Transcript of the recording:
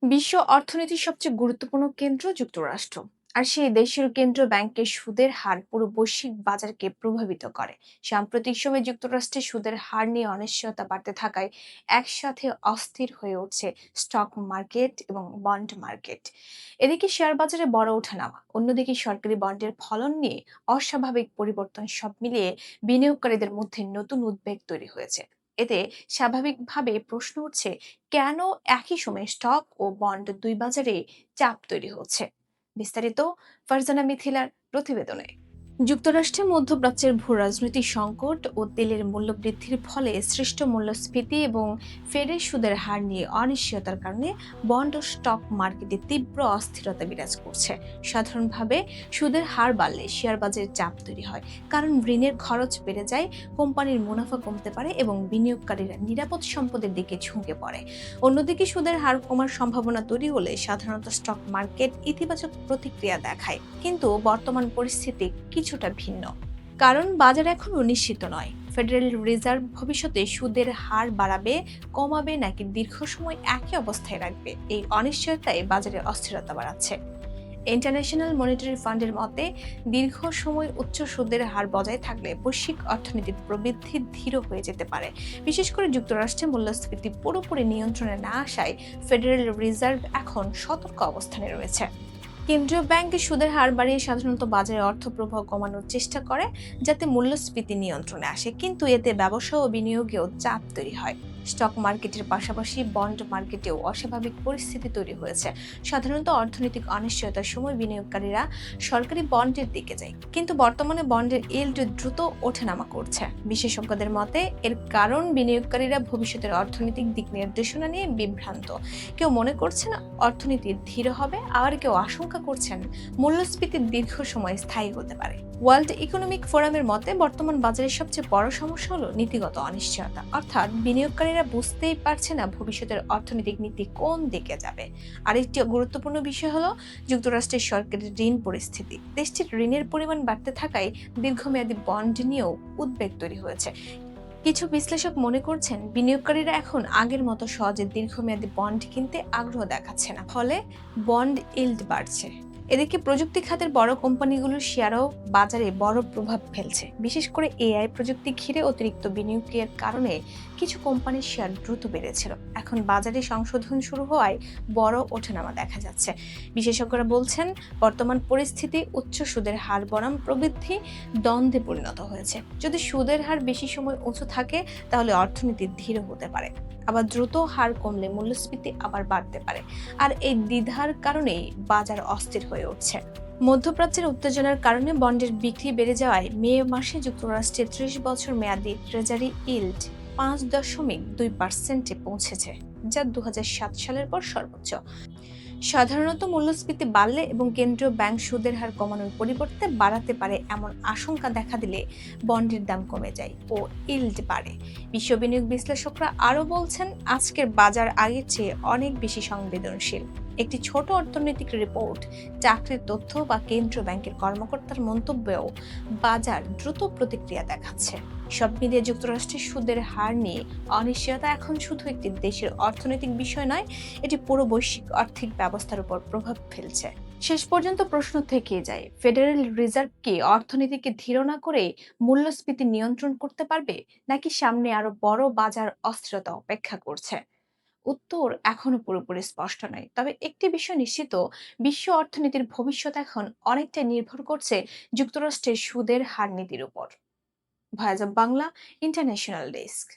বিশ্ব অর্থনীতির সবচেয়ে গুরুত্বপূর্ণ কেন্দ্র যুক্তরাষ্ট্র, আর সেই দেশের কেন্দ্রীয় ব্যাংকের সুদের হার পুরো বৈশ্বিক বাজারকে প্রভাবিত করে। সাম্প্রতিক সময়ে যুক্তরাষ্ট্রের সুদের হার নিয়ে অনিশ্চয়তা বাড়তে থাকায় একসাথে অস্থির হয়ে উঠছে স্টক মার্কেট এবং বন্ড মার্কেট। এদিকে শেয়ার বাজারে বড় ওঠানামা, অন্যদিকে সরকারি বন্ডের ফলন নিয়ে অস্বাভাবিক পরিবর্তন, সব মিলিয়ে বিনিয়োগকারীদের মধ্যে নতুন উদ্বেগ তৈরি হয়েছে। এতে স্বাভাবিকভাবে প্রশ্ন উঠছে, কেন একই সময়ে স্টক ও বন্ড দুই বাজারে চাপ তৈরি হচ্ছে? বিস্তারিত ফারজানা মিথিলার প্রতিবেদনে। যুক্তরাষ্ট্রে মধ্যপ্রাচ্যের ভূ রাজনৈতিক সংকট ও তেলের মূল্য বৃদ্ধির ফলে সৃষ্ট মূল্যস্ফীতি এবং ফেডের সুদের হার নিয়ে অনিশ্চয়তার কারণে বন্ড ও স্টক মার্কেটে তীব্র অস্থিরতা বিরাজ করছে। সাধারণভাবে সুদের হার বাড়লে শেয়ার বাজারে চাপ তৈরি হয়, কারণ ঋণের খরচ বেড়ে যায়, কোম্পানির মুনাফা কমতে পারে এবং বিনিয়োগকারীরা নিরাপদ সম্পদের দিকে ঝুঁকে পড়ে। অন্যদিকে সুদের হার কমার সম্ভাবনা তৈরি হলে সাধারণত স্টক মার্কেট ইতিবাচক প্রতিক্রিয়া দেখায়, কিন্তু বর্তমান পরিস্থিতি কিছুটা ভিন্ন। কারণ বাজার এখনো নিশ্চিত নয়। ফেডারেল রিজার্ভ ভবিষ্যতে সুদের হার বাড়াবে, কমাবে নাকি দীর্ঘ সময় একই অবস্থায় রাখবে, এই অনিশ্চয়তায় বাজারে অস্থিরতা বাড়াচ্ছে। ইন্টারন্যাশনাল মনিটারি ফান্ডের মতে, দীর্ঘ সময় উচ্চ সুদের হার বজায় থাকলে বৈশ্বিক অর্থনীতির প্রবৃদ্ধি ধীর হয়ে যেতে পারে। বিশেষ করে যুক্তরাষ্ট্রে মূল্যস্ফীতি পুরোপুরি নিয়ন্ত্রণে না আসায় ফেডারেল রিজার্ভ এখন সতর্ক অবস্থানে রয়েছে। কেন্দ্রীয় ব্যাংক সুদের হার বাড়িয়ে সাধারণত বাজারে অর্থ প্রবাহ কমানোর চেষ্টা করে, যাতে মূল্যস্ফীতি নিয়ন্ত্রণে আসে, কিন্তু এতে ব্যবসা ও বিনিয়োগেও চাপ তৈরি হয়। স্টক মার্কেটের পাশাপাশি বন্ড মার্কেটেও অস্বাভাবিক পরিস্থিতি তৈরি হয়েছে। সাধারণত অর্থনৈতিক অনিশ্চয়তার সময় বিনিয়োগকারীরা সরকারি বন্ডের দিকে যায়, কিন্তু বর্তমানে বন্ডের ইল্ড দ্রুত ওঠানামা করছে। বিশেষজ্ঞদের মতে এর কারণ বিনিয়োগকারীরা ভবিষ্যতের অর্থনৈতিক দিক নির্দেশনা নিয়ে বিভ্রান্ত। কেউ মনে করছেন অর্থনীতি ধীর হবে, আবার কেউ আশঙ্কা করছেন মূল্যস্ফীতি দীর্ঘ সময় স্থায়ী হতে পারে। ওয়ার্ল্ড ইকোনমিক ফোরামের মতে বর্তমান বাজারের সবচেয়ে বড় সমস্যা হলো নীতিগত অনিশ্চয়তা, অর্থাৎ বিনিয়োগকারীরা বুঝতেই পারছে না ভবিষ্যতের অর্থনৈতিক নীতি কোন দিকে যাবে। আরেকটি গুরুত্বপূর্ণ বিষয় হলো যুক্তরাষ্ট্রের সরকারের ঋণ পরিস্থিতি। দেশটির ঋণের পরিমাণ বাড়তে থাকায় দীর্ঘমেয়াদী বন্ড নিয়েও উদ্বেগ তৈরি হয়েছে। কিছু বিশ্লেষক মনে করছেন বিনিয়োগকারীরা এখন আগের মতো সহজে দীর্ঘমেয়াদী বন্ড কিনতে আগ্রহ দেখাচ্ছে না, ফলে বন্ড ইল্ড বাড়ছে। এদিকে প্রযুক্তি খাতের বড় কোম্পানিগুলোর শেয়ারও বাজারে বড় প্রভাব ফেলছে। বিশেষ করে এআই প্রযুক্তি ঘিরে অতিরিক্ত বিনিয়োগের কারণে কিছু কোম্পানির শেয়ার দ্রুত বেড়েছিল। এখন বাজারে সংশোধন শুরু হওয়ায় বড় ওঠানামা দেখা যাচ্ছে। বিশেষজ্ঞরা বলছেন বর্তমান পরিস্থিতি উচ্চ সুদের হার বনাম প্রবৃদ্ধি দ্বন্দ্বে পরিণত হয়েছে। যদি সুদের হার বেশি সময় উঁচু থাকে তাহলে অর্থনীতি ধীর হতে পারে, আবার দ্রুত হার কমলে মূল্যস্ফীতি আবার বাড়তে পারে। আর এই দ্বিধার কারণেই বাজার অস্থির হয়ে উঠছে। মধ্যপ্রাচ্যের উত্তেজনার কারণে বন্ডের বিক্রি বেড়ে যাওয়ায় মে মাসে যুক্তরাষ্ট্রের ৩০ বছর মেয়াদী ট্রেজারি ইল্ড ৫.২% পৌঁছেছে, যা ২০০৭ সালের পর সর্বোচ্চ। সাধারণত মূল্যস্ফীতি বাড়লে এবং কেন্দ্রীয় ব্যাংক সুদের হার কমানোর পরিবর্তে বাড়াতে পারে এমন আশঙ্কা দেখা দিলে বন্ডের দাম কমে যায় ও ইল্ড বাড়ে। বিশ্ব বিনিয়োগ বিশ্লেষকরা আরও বলছেন আজকের বাজার আগের চেয়ে অনেক বেশি সংবেদনশীল। একটি ছোট অর্থনৈতিক রিপোর্ট, চাকরির তথ্য বা কেন্দ্রীয় ব্যাংকের কর্মকর্তার মন্তব্যেও বাজার দ্রুত প্রতিক্রিয়া দেখাচ্ছে। সব মিলিয়ে যুক্তরাষ্ট্রের সুদের হার নিয়ে অনিশ্চয়তা এখন শুধু একটি দেশের অর্থনৈতিক বিষয় নয়, এটি পুরো বৈশ্বিক আর্থিক ব্যবস্থার উপর প্রভাব ফেলছে। শেষ পর্যন্ত প্রশ্ন থেকেই যায়, ফেডারেল রিজার্ভ কি অর্থনীতিকে ধীর না করে মূল্যস্ফীতি নিয়ন্ত্রণ করতে পারবে, নাকি সামনে আরো বড় বাজার অস্থিরতা অপেক্ষা করছে? উত্তর এখনো পুরোপুরি স্পষ্ট নয়, তবে একটি বিষয় নিশ্চিত, বিশ্ব অর্থনীতির ভবিষ্যৎ এখন অনেকটাই নির্ভর করছে যুক্তরাষ্ট্রের সুদের হার নীতির উপর। Voice of Bangla, international desk.